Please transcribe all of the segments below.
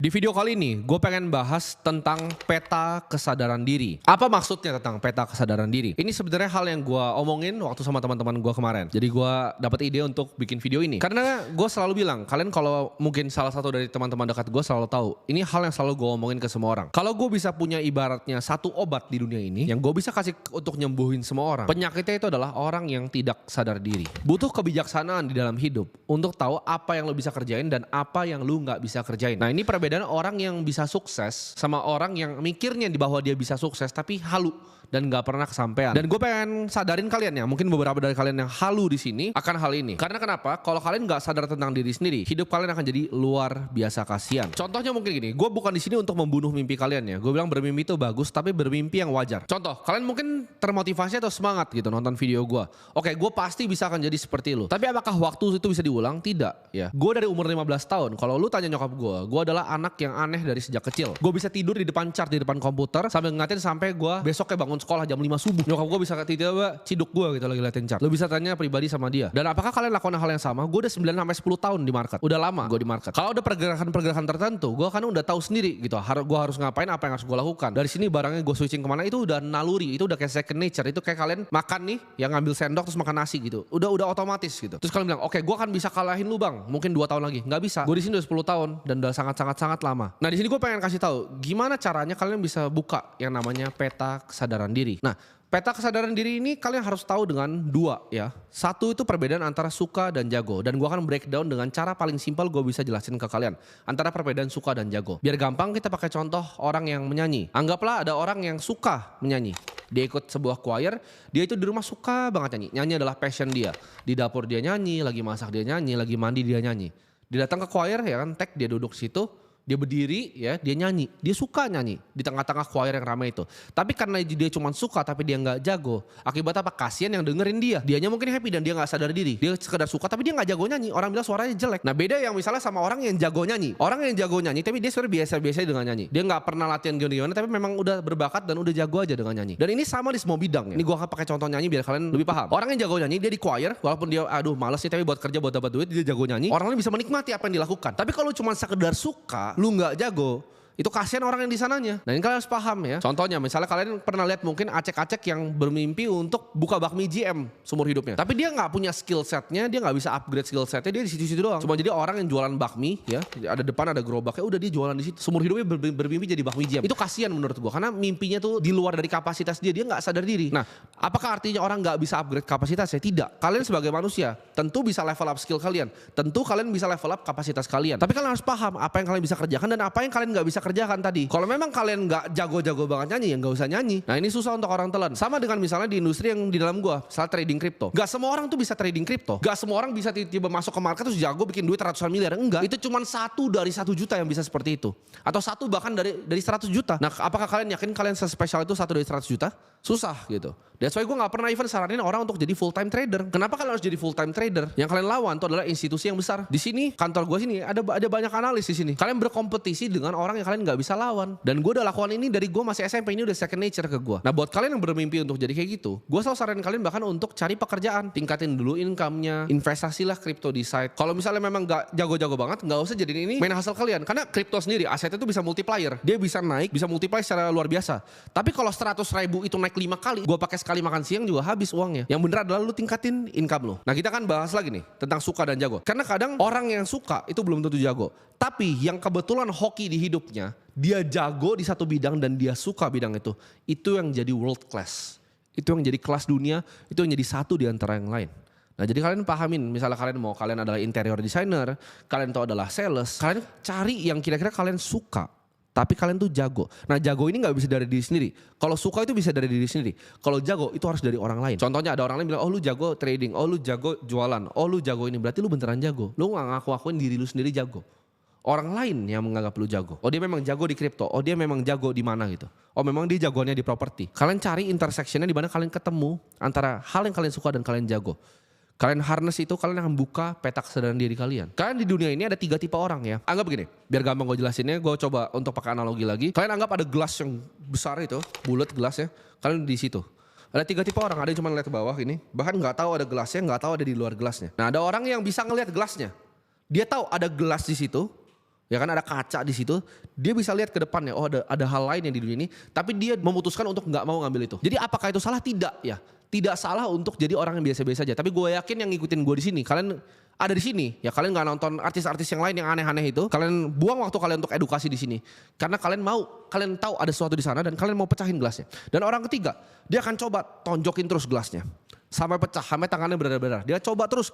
Di video kali ini, gue pengen bahas tentang peta kesadaran diri. Apa maksudnya tentang peta kesadaran diri? Ini sebenarnya hal yang gue omongin waktu sama teman-teman gue kemarin. Jadi gue dapat ide untuk bikin video ini. Karena gue selalu bilang, kalian kalau mungkin salah satu dari teman-teman dekat gue selalu tahu, ini hal yang selalu gue omongin ke semua orang. Kalau gue bisa punya ibaratnya satu obat di dunia ini, yang gue bisa kasih untuk nyembuhin semua orang, penyakitnya itu adalah orang yang tidak sadar diri. Butuh kebijaksanaan di dalam hidup untuk tahu apa yang lo bisa kerjain dan apa yang lo nggak bisa kerjain. Nah, ini perbedaan orang yang bisa sukses sama orang yang mikirnya di bahwa dia bisa sukses tapi halu dan nggak pernah kesampaian. Dan gue pengen sadarin kalian ya, mungkin beberapa dari kalian yang halu di sini akan hal ini. Karena kenapa? Kalau kalian nggak sadar tentang diri sendiri, hidup kalian akan jadi luar biasa kasihan. Contohnya mungkin gini, gue bukan di sini untuk membunuh mimpi kalian ya. Gue bilang bermimpi itu bagus, tapi bermimpi yang wajar. Contoh, kalian mungkin termotivasi atau semangat gitu nonton video gue. Oke, gue pasti bisa akan jadi seperti lu. Tapi apakah waktu itu bisa diulang? Tidak ya. Gue dari umur 15 tahun, kalau lu tanya nyokap gue adalah anak yang aneh dari sejak kecil. Gue bisa tidur di depan chart, di depan komputer sambil ngatin sampai gue besoknya bangun sekolah jam 5 subuh. Nyokap gue bisa tiba-tiba ciduk gue gitu lagi liatin chart. Lu bisa tanya pribadi sama dia. Dan apakah kalian lakukan hal yang sama? Gue udah 9 sampai 10 tahun di market. Udah lama gue di market. Kalau ada pergerakan-pergerakan tertentu, gue kan udah tahu sendiri gitu. Gue harus ngapain, apa yang harus gue lakukan. Dari sini barangnya gue switching kemana, itu udah naluri, itu udah kayak second nature. Itu kayak kalian makan nih, yang ngambil sendok terus makan nasi gitu. Udah otomatis gitu. Terus kalian bilang, oke, gue kan bisa kalahin lu bang. Mungkin 2 tahun lagi. Nggak bisa. Gue di sini udah 10 tahun dan udah sangat lama. Nah di sini gue pengen kasih tahu gimana caranya kalian bisa buka yang namanya peta kesadaran diri. Nah, peta kesadaran diri ini kalian harus tahu dengan dua ya. Satu itu perbedaan antara suka dan jago. Dan gue akan breakdown dengan cara paling simpel gue bisa jelasin ke kalian. Antara perbedaan suka dan jago. Biar gampang kita pakai contoh orang yang menyanyi. Anggaplah ada orang yang suka menyanyi. Dia ikut sebuah choir, dia itu di rumah suka banget nyanyi. Nyanyi adalah passion dia. Di dapur dia nyanyi, lagi masak dia nyanyi, lagi mandi dia nyanyi. Dia datang ke choir ya kan, dia duduk situ. Dia berdiri ya, dia nyanyi, dia suka nyanyi di tengah-tengah choir yang ramai itu. Tapi karena dia cuma suka tapi dia nggak jago, akibat apa? Kasian yang dengerin dia. Dianya mungkin happy dan dia nggak sadar diri. Dia sekedar suka tapi dia nggak jago nyanyi. Orang bilang suaranya jelek. Nah beda yang misalnya sama orang yang jago nyanyi. Orang yang jago nyanyi tapi dia sebenarnya biasa-biasa dengan nyanyi. Dia nggak pernah latihan gimana-gimana tapi memang udah berbakat dan udah jago aja dengan nyanyi. Dan ini sama di semua bidang ya. Ini gua akan pakai contoh nyanyi biar kalian lebih paham. Orang yang jago nyanyi dia di choir, walaupun dia aduh males nih tapi buat kerja buat dapat duit dia jago nyanyi. Orang lain bisa menikmati apa yang dilakukan. Tapi kalau cuma sekedar suka, lu nggak jago, itu kasihan orang yang di sananya. Nah ini kalian harus paham ya. Contohnya misalnya kalian pernah lihat mungkin acek-acek yang bermimpi untuk buka bakmi GM seumur hidupnya. Tapi dia nggak punya skill setnya, dia nggak bisa upgrade skill setnya, dia di situ-situ doang. Cuma jadi orang yang jualan bakmi ya, ada depan ada gerobaknya, udah dia jualan di situ. Seumur hidupnya bermimpi jadi bakmi GM. Itu kasihan menurut gua karena mimpinya tuh di luar dari kapasitas dia nggak sadar diri. Nah apakah artinya orang nggak bisa upgrade kapasitasnya? Tidak. Kalian sebagai manusia tentu bisa level up skill kalian. Tentu kalian bisa level up kapasitas kalian. Tapi kalian harus paham apa yang kalian bisa kerjakan dan apa yang kalian nggak bisa kerjakan tadi. Kalau memang kalian nggak jago-jago banget nyanyi, ya nggak usah nyanyi. Nah ini susah untuk orang telan. Sama dengan misalnya di industri yang di dalam gua, misalnya trading kripto. Nggak semua orang tuh bisa trading kripto. Nggak semua orang bisa tiba-tiba masuk ke market terus jago bikin duit ratusan miliar. Enggak. Itu cuma 1 dari 1 juta yang bisa seperti itu. Atau 1 bahkan dari 100 juta. Nah apakah kalian yakin kalian sespesial itu 1 dari 100 juta? Susah gitu. That's why gue gak pernah even saranin orang untuk jadi full time trader. Kenapa kalian harus jadi full time trader? Yang kalian lawan itu adalah institusi yang besar. Di sini kantor gue sini ada banyak analis di sini. Kalian berkompetisi dengan orang yang kalian gak bisa lawan. Dan gue udah lakukan ini dari gue masih SMP, ini udah second nature ke gue. Nah buat kalian yang bermimpi untuk jadi kayak gitu, gue selalu saranin kalian bahkan untuk cari pekerjaan. Tingkatin dulu income-nya, investasilah kripto di site. Kalau misalnya memang gak jago-jago banget, gak usah jadiin ini main hasil kalian. Karena kripto sendiri asetnya itu bisa multiplier. Dia bisa naik, bisa multiply secara luar biasa. Tapi kalau 100.000 itu naik 5 kali, gue pakai sekali makan siang juga habis uangnya. Yang bener adalah lu tingkatin income lu. Nah kita kan bahas lagi nih tentang suka dan jago. Karena kadang orang yang suka itu belum tentu jago. Tapi yang kebetulan hoki di hidupnya, dia jago di satu bidang dan dia suka bidang itu. Itu yang jadi world class. Itu yang jadi kelas dunia, itu yang jadi satu di antara yang lain. Nah jadi kalian pahamin, misalnya kalian adalah interior designer, kalian tuh adalah sales, kalian cari yang kira-kira kalian suka. Tapi kalian tuh jago. Nah jago ini gak bisa dari diri sendiri. Kalau suka itu bisa dari diri sendiri. Kalau jago itu harus dari orang lain. Contohnya ada orang lain bilang, oh lu jago trading, oh lu jago jualan, oh lu jago ini. Berarti lu beneran jago. Lu gak ngaku-ngakuin diri lu sendiri jago. Orang lain yang menganggap lu jago. Oh dia memang jago di kripto, oh dia memang jago di mana gitu. Oh memang dia jagoannya di properti. Kalian cari intersectionnya di mana kalian ketemu antara hal yang kalian suka dan kalian jago. Kalian harness itu, kalian akan buka peta kesadaran diri kalian. Kalian di dunia ini ada 3 tipe orang ya. Anggap begini, biar gampang gue jelasinnya, gue coba untuk pakai analogi lagi. Kalian anggap ada gelas yang besar itu, bulat gelasnya. Kalian di situ. Ada 3 tipe orang, ada yang cuma lihat ke bawah ini. Bahkan gak tahu ada gelasnya, gak tahu ada di luar gelasnya. Nah ada orang yang bisa ngelihat gelasnya. Dia tahu ada gelas di situ. Ya kan ada kaca di situ, dia bisa lihat ke depannya, oh ada hal lain yang di dunia ini, tapi dia memutuskan untuk nggak mau ngambil itu. Jadi apakah itu salah? Tidak ya. Tidak salah untuk jadi orang yang biasa-biasa aja. Tapi gue yakin yang ngikutin gue di sini, kalian ada di sini. Ya kalian nggak nonton artis-artis yang lain yang aneh-aneh itu. Kalian buang waktu kalian untuk edukasi di sini. Karena kalian tahu ada sesuatu di sana dan kalian mau pecahin gelasnya. Dan orang ketiga, dia akan coba tonjokin terus gelasnya. Sampai pecah, sampai tangannya berdarah-darah. Dia coba terus.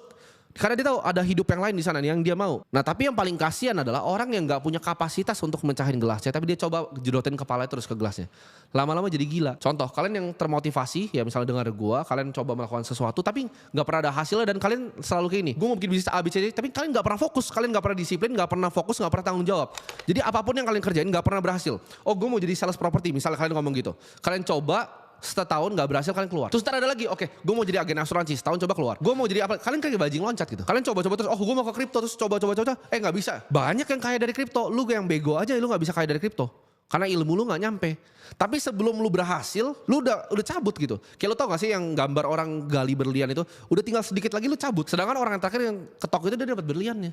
Karena dia tahu ada hidup yang lain di sana yang dia mau. Nah tapi yang paling kasihan adalah orang yang nggak punya kapasitas untuk mencahin gelasnya, tapi dia coba jedotin kepalanya terus ke gelasnya. Lama-lama jadi gila. Contoh, kalian yang termotivasi, ya misalnya dengar gua, kalian coba melakukan sesuatu, tapi nggak pernah ada hasilnya dan kalian selalu kayak ini. Gue mau bikin bisnis A, B, C, D, tapi kalian nggak pernah fokus, kalian nggak pernah disiplin, nggak pernah fokus, nggak pernah tanggung jawab. Jadi apapun yang kalian kerjain nggak pernah berhasil. Oh gue mau jadi sales properti, misalnya kalian ngomong gitu. Kalian coba setahun gak berhasil, kalian keluar. Terus ntar ada lagi, oke, gue mau jadi agen asuransi, setahun coba keluar. Gue mau jadi apa? Kalian kayak bajing loncat gitu. Kalian coba-coba terus, oh gue mau ke kripto, terus coba, gak bisa. Banyak yang kaya dari kripto, lu yang bego aja, lu gak bisa kaya dari kripto. Karena ilmu lu gak nyampe. Tapi sebelum lu berhasil, lu udah cabut gitu. Kayak lu tau gak sih yang gambar orang gali berlian itu, udah tinggal sedikit lagi lu cabut. Sedangkan orang yang terakhir yang ketok itu dia dapat berliannya.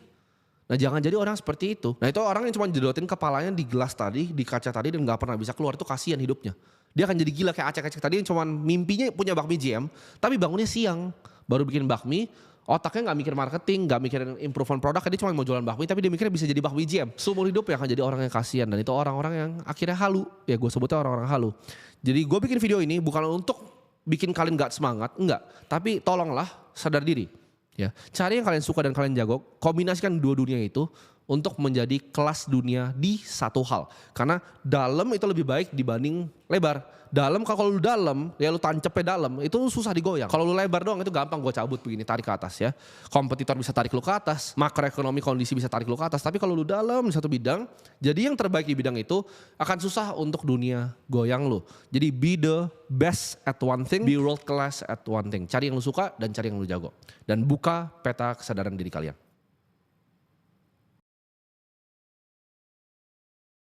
Nah jangan jadi orang seperti itu. Nah itu orang yang cuma jedotin kepalanya di gelas tadi, di kaca tadi dan gak pernah bisa keluar, itu kasihan hidupnya. Dia akan jadi gila kayak acek-acek tadi yang cuma mimpinya punya bakmi JM, tapi bangunnya siang. Baru bikin bakmi, otaknya gak mikir marketing, gak mikirin improvement produk, dia cuma mau jualan bakmi, tapi dia mikirnya bisa jadi bakmi JM. Seumur hidup ya akan jadi orang yang kasihan, dan itu orang-orang yang akhirnya halu. Ya gue sebutnya orang-orang halu. Jadi gue bikin video ini bukan untuk bikin kalian gak semangat, enggak. Tapi tolonglah sadar diri. Ya, cari yang kalian suka dan kalian jago, kombinasikan dua dunia itu untuk menjadi kelas dunia di satu hal. Karena dalam itu lebih baik dibanding lebar. Dalam kalau lu dalam, ya lu tancepnya dalam, itu susah digoyang. Kalau lu lebar doang itu gampang gue cabut begini, tarik ke atas ya. Kompetitor bisa tarik lu ke atas, makroekonomi kondisi bisa tarik lu ke atas. Tapi kalau lu dalam di satu bidang, jadi yang terbaik di bidang itu akan susah untuk dunia goyang lu. Jadi be the best at one thing, be world class at one thing. Cari yang lu suka dan cari yang lu jago. Dan buka peta kesadaran diri kalian.